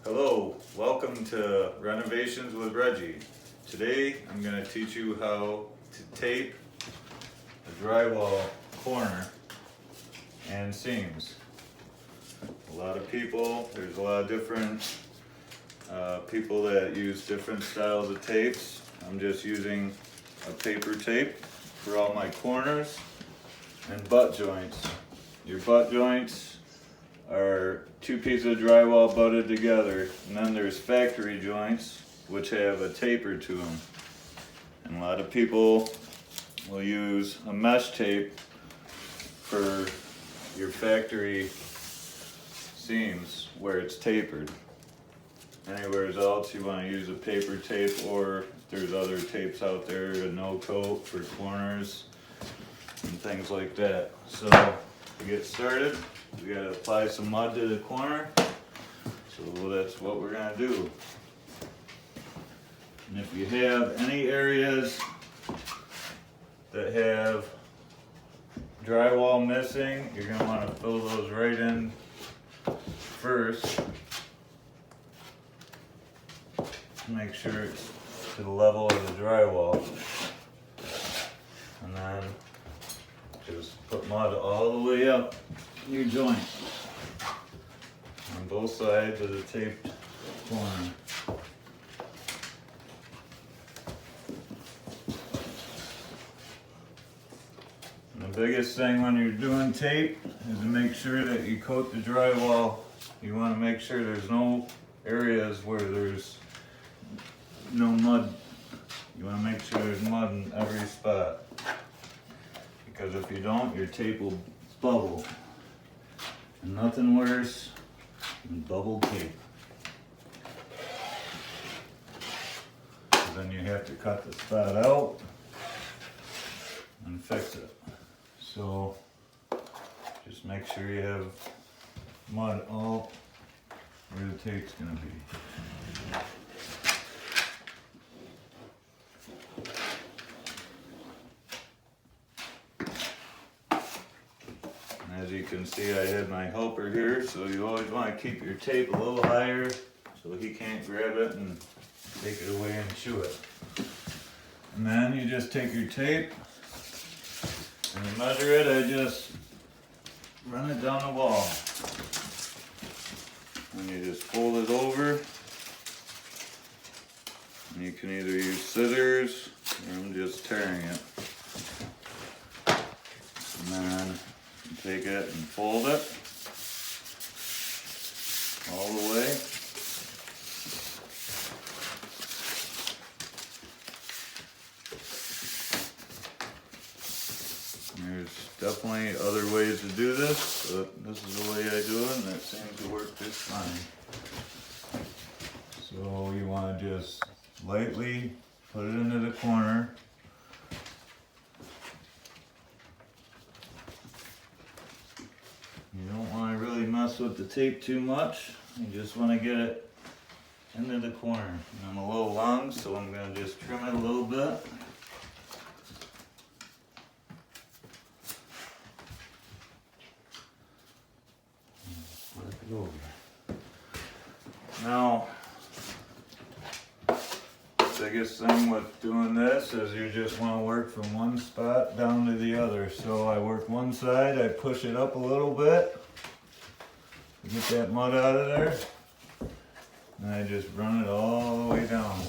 Hello, welcome to Renovations with Reggie. Today I'm going to teach you how to tape the drywall corner and seams. A lot of people, there's a lot of different people that use different styles of tapes. I'm just using a paper tape for all my corners and butt joints. Your butt joints are two pieces of drywall butted together, and then there's factory joints which have a taper to them. And a lot of people will use a mesh tape for your factory seams where it's tapered. Anywhere else you want to use a paper tape, or there's other tapes out there, a no coat for corners and things like that. So to get started, we got to apply some mud to the corner. So that's what we're going to do. And if you have any areas that have drywall missing, you're going to want to fill those right in first. Make sure it's to the level of the drywall. And then just put mud all the way up your joint on both sides of the taped corner. And the biggest thing when you're doing tape is to make sure that you coat the drywall. You want to make sure there's no areas where there's no mud. You want to make sure there's mud in every spot, because if you don't, your tape will bubble. And nothing worse than bubble tape. Then you have to cut the spot out and fix it. So just make sure you have mud all where the tape's going to be. As you can see, I have my helper here, so you always want to keep your tape a little higher so he can't grab it and take it away and chew it. And then you just take your tape and to measure it, I just run it down the wall. And you just fold it over. And you can either use scissors or I'm just tearing it. And then take it and fold it all the way. There's definitely other ways to do this, but this is the way I do it, and it seems to work just fine. So you want to just lightly put it into the corner. You don't want to really mess with the tape too much. You just want to get it into the corner. And I'm a little long, so I'm going to just trim it a little bit. Flip it over. Now, the biggest thing with doing this is you just want to work from one spot down to the other. So I work one side, I push it up a little bit to get that mud out of there, and I just run it all the way down.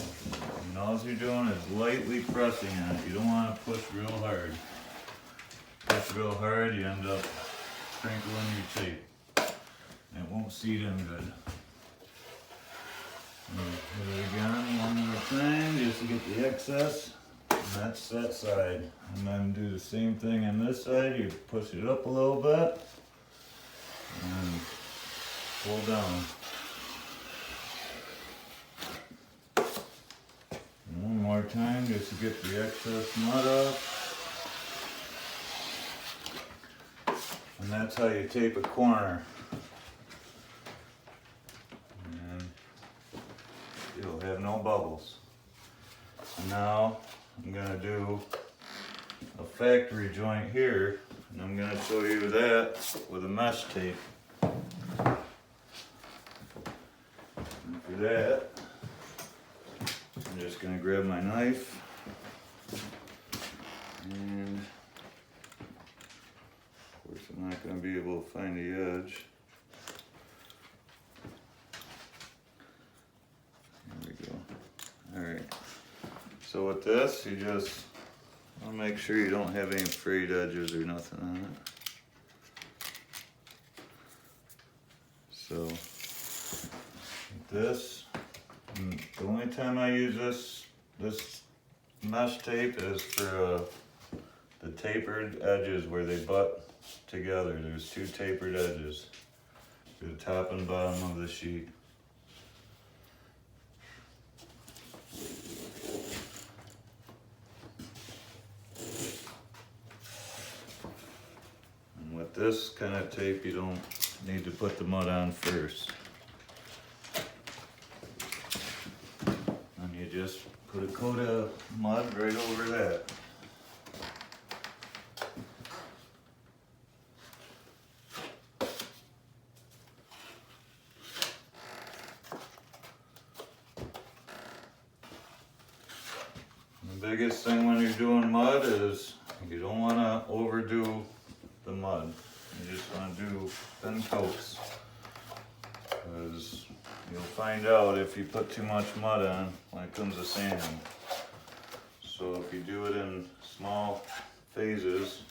And all you're doing is lightly pressing on it. You don't want to push real hard. Push real hard, you end up crinkling your tape. And it won't seat in good. Put it again one more time just to get the excess, and that's that side. And then do the same thing on this side. You push it up a little bit and pull down. And one more time just to get the excess mud off. And that's how you tape a corner. You'll have no bubbles. And now I'm going to do a factory joint here, and I'm going to show you that with a mesh tape. after that, I'm just going to grab my knife and of course I'm not going to be able to find the edge. There we go. Alright, so with this you just want to make sure you don't have any frayed edges or nothing on it. So this, the only time I use this mesh tape is for the tapered edges where they butt together. There's two tapered edges to the top and bottom of the sheet. And with this kind of tape, you don't need to put the mud on first. And you just put a coat of mud right over that. The biggest thing when you're doing mud is you don't want to overdo the mud. You just want to do thin coats, because you'll find out if you put too much mud on when it comes to sanding. So if you do it in small phases,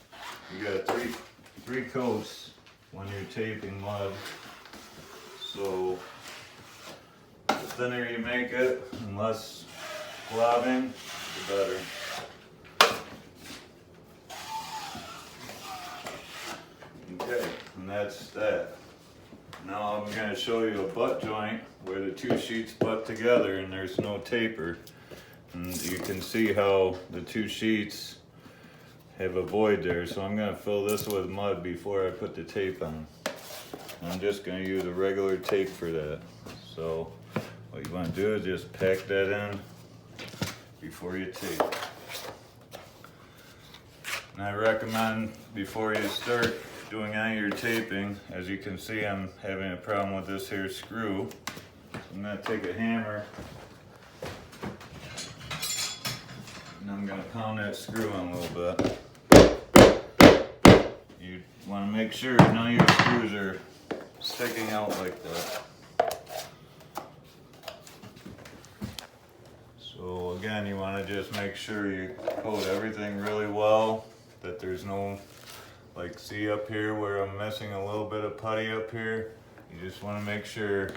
you got three coats when you're taping mud. So the thinner you make it and less globbing, the better. Okay, and that's that. Now I'm going to show you a butt joint where the two sheets butt together and there's no taper. And you can see how the two sheets have a void there. So I'm going to fill this with mud before I put the tape on. I'm just going to use a regular tape for that. So what you want to do is just pack that in before you tape. And I recommend before you start doing any of your taping, as you can see I'm having a problem with this here screw. So I'm going to take a hammer and I'm going to pound that screw in a little bit. You want to make sure none of your screws are sticking out like that. So again, you want to just make sure you coat everything really well, that there's no, like, see up here where I'm missing a little bit of putty up here. You just want to make sure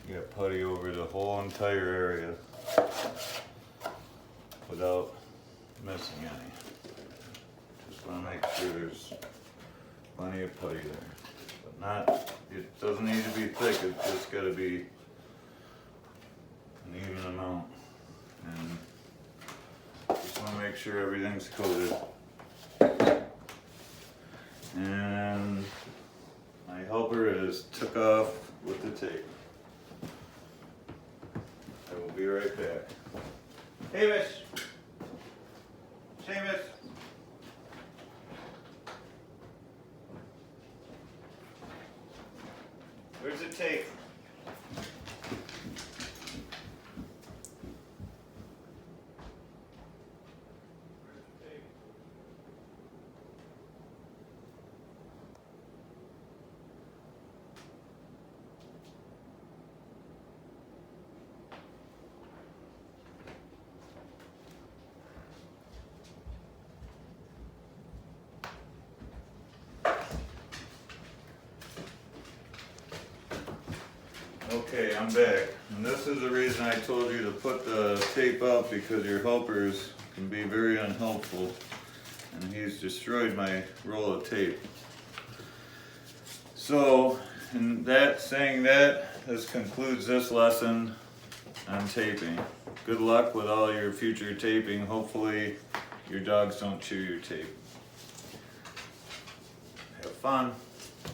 you get putty over the whole entire area without missing any. Just want to make sure there's plenty of putty there. But not, it doesn't need to be thick, it's just got to be an even amount. And just want to make sure everything's coated. And my helper is took off with the tape. I will be right back. Hey, Miss. Seamus. Where's the tape? Okay, I'm back. And this is the reason I told you to put the tape up, because your helpers can be very unhelpful. And he's destroyed my roll of tape. So, in that, saying that, this concludes this lesson on taping. Good luck with all your future taping. Hopefully your dogs don't chew your tape. Have fun.